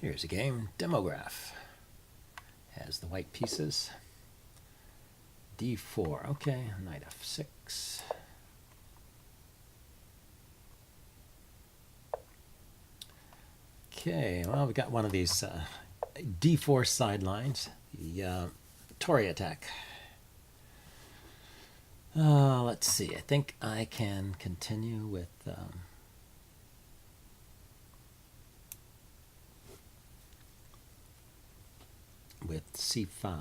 Here's a game. Demograph. Has the white pieces. D4. Okay, knight F6. Okay, well, we got one of these D4 sidelines. The Torre attack. Let's see. I think I can continue with C5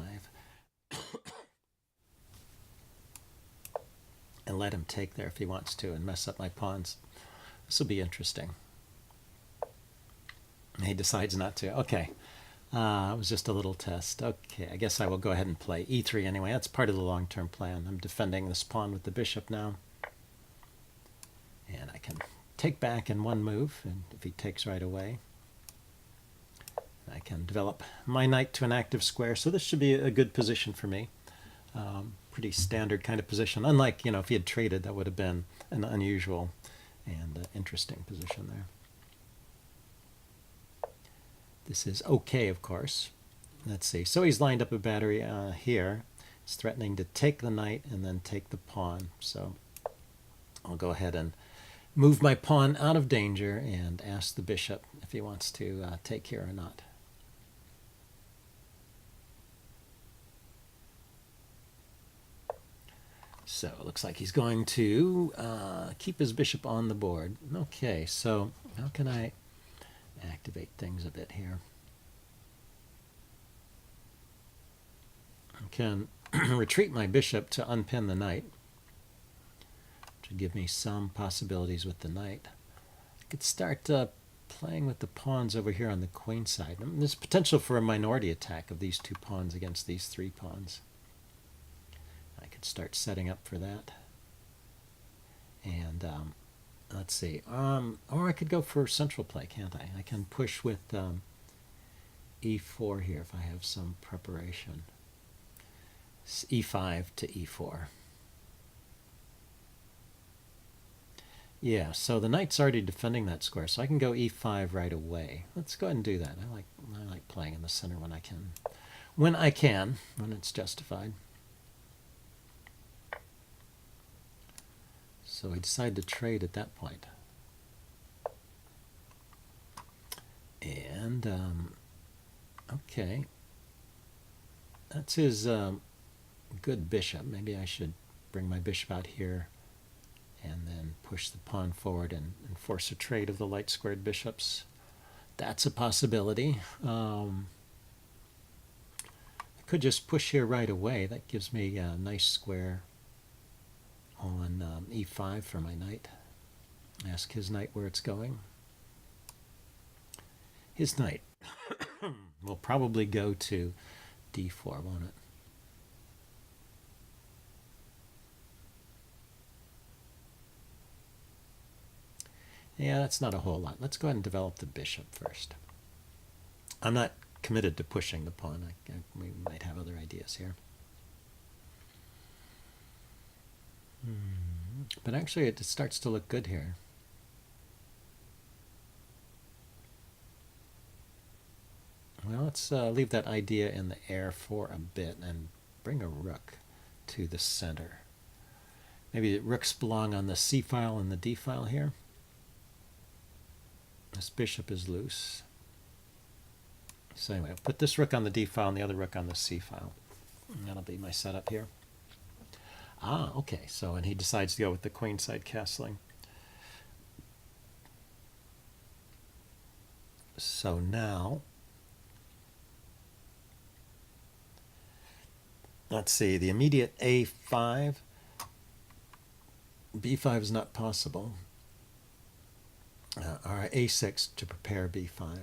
and let him take there if he wants to and mess up my pawns. This will be interesting. He decides not to. Okay. It was just a little test. Okay, I guess I will go ahead and play E3 anyway. That's part of the long-term plan. I'm defending this pawn with the bishop now. And I can take back in one move, and if he takes right away, I can develop my knight to an active square. So this should be a good position for me. Pretty standard kind of position. Unlike, if he had traded, that would have been an unusual and interesting position there. This is okay, of course. Let's see. So he's lined up a battery here. He's threatening to take the knight and then take the pawn. So I'll go ahead and move my pawn out of danger and ask the bishop if he wants to take here or not. So it looks like he's going to keep his bishop on the board. Okay, so how can I activate things a bit here? I can retreat my bishop to unpin the knight, which would give me some possibilities with the knight. I could start playing with the pawns over here on the queen side. There's potential for a minority attack of these two pawns against these three pawns. I could start setting up for that. And let's see. Or I could go for central play, can't I? I can push with E4 here if I have some preparation. It's E5 to E4. Yeah, so the knight's already defending that square, so I can go E5 right away. Let's go ahead and do that. I like playing in the center when I can. When it's justified. So we decide to trade at that point. And, okay. That's his good bishop. Maybe I should bring my bishop out here and then push the pawn forward and force a trade of the light squared bishops. That's a possibility. I could just push here right away. That gives me a nice square on E5 for my knight. Ask his knight where it's going. His knight will probably go to D4, won't it? Yeah, that's not a whole lot. Let's go ahead and develop the bishop first. I'm not committed to pushing the pawn. We might have other ideas here. But actually, it starts to look good here. Well, let's leave that idea in the air for a bit and bring a rook to the center. Maybe the rooks belong on the C file and the D file here. This bishop is loose. So anyway, I'll put this rook on the D file and the other rook on the C file. And that'll be my setup here. Ah, okay. So, and he decides to go with the queenside castling. So now, let's see, the immediate A5, B5 is not possible. Or A6 to prepare B5.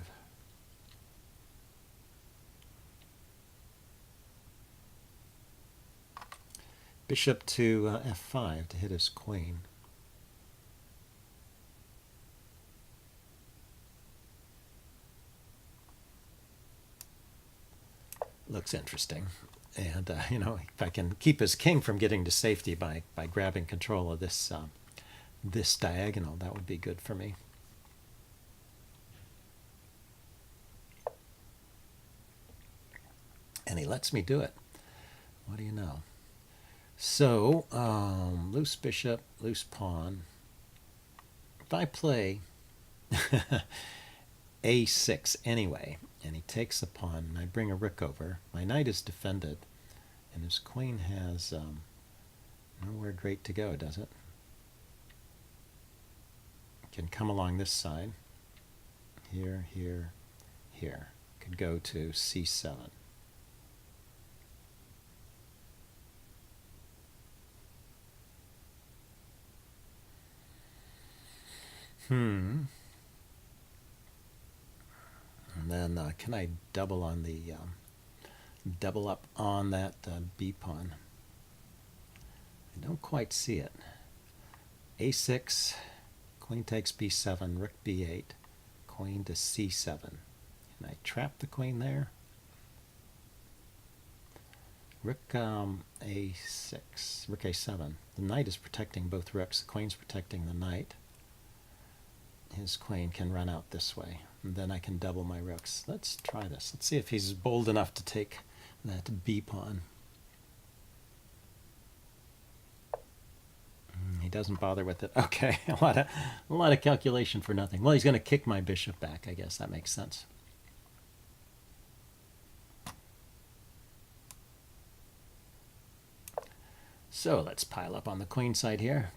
Bishop to F5 to hit his queen. Looks interesting. And, if I can keep his king from getting to safety by grabbing control of this, this diagonal, that would be good for me. And he lets me do it. What do you know? So, loose bishop, loose pawn. If I play a6 anyway, and he takes a pawn, and I bring a rook over, my knight is defended, and his queen has nowhere great to go, does it? Can come along this side. Here, here, here. Could go to c7. And then can I double on the double up on that b pawn? I don't quite see it. a6, queen takes b7, rook b8, queen to c7. Can I trap the queen there? Rook a6, rook a7. The knight is protecting both rooks. The queen's protecting the knight. His queen can run out this way, and then I can double my rooks. Let's try this. Let's see if he's bold enough to take that b pawn. He doesn't bother with it. Okay, a lot of calculation for nothing. Well, he's going to kick my bishop back, I guess. That makes sense. So let's pile up on the queen side here.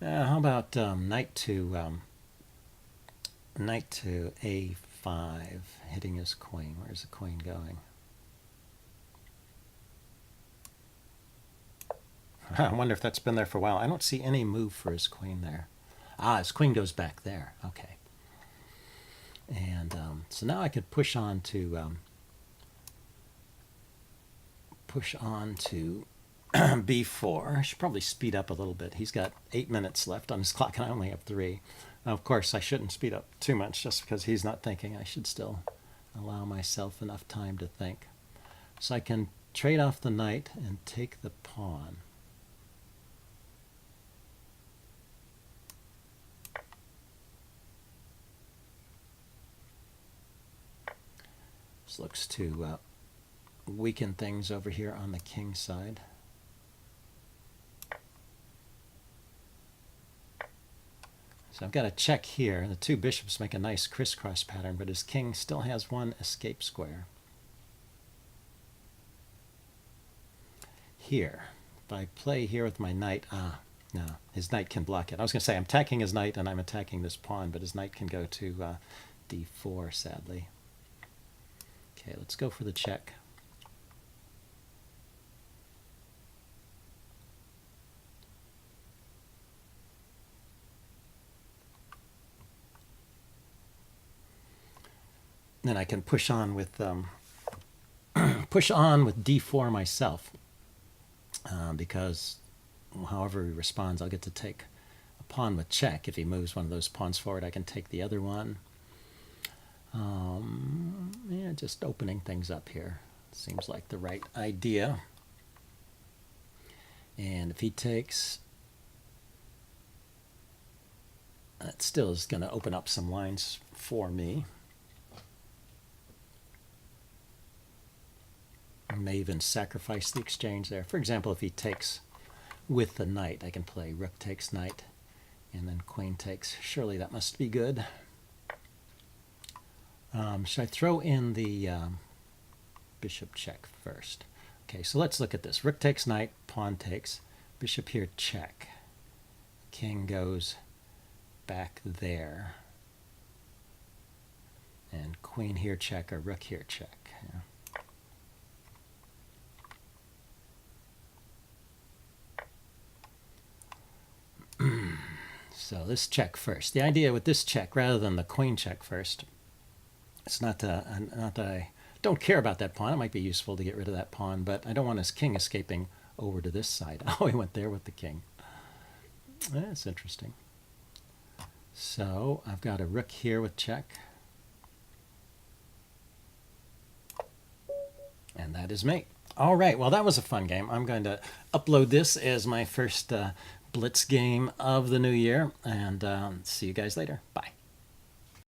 How about knight to a5, hitting his queen? Where's the queen going? I wonder if that's been there for a while. I don't see any move for his queen there. Ah, his queen goes back there. Okay. And so now I could push on to b4. I should probably speed up a little bit. He's got 8 minutes left on his clock, and I only have 3. Of course, I shouldn't speed up too much just because he's not thinking. I should still allow myself enough time to think. So I can trade off the knight and take the pawn. This looks to weaken things over here on the king side. So I've got a check here. The two bishops make a nice crisscross pattern, but his king still has one escape square. Here, if I play here with my knight, no, his knight can block it. I was going to say I'm attacking his knight and I'm attacking this pawn, but his knight can go to d4, sadly. Okay, let's go for the check. Then I can push on with d4 myself, because however he responds, I'll get to take a pawn with check. If he moves one of those pawns forward, I can take the other one. Yeah, just opening things up here seems like the right idea. And if he takes, that still is going to open up some lines for me. I may even sacrifice the exchange there. For example, if he takes with the knight, I can play rook takes knight, and then queen takes. Surely that must be good. Should I throw in the bishop check first? Okay, so let's look at this. Rook takes knight, pawn takes, bishop here check. King goes back there. And queen here check, or rook here check. Yeah. So this check first. The idea with this check, rather than the queen check first, it's not that I don't care about that pawn. It might be useful to get rid of that pawn, but I don't want his king escaping over to this side. Oh, he went there with the king. That's interesting. So I've got a rook here with check. And that is mate. All right, well, that was a fun game. I'm going to upload this as my first Blitz game of the new year, and see you guys later. Bye.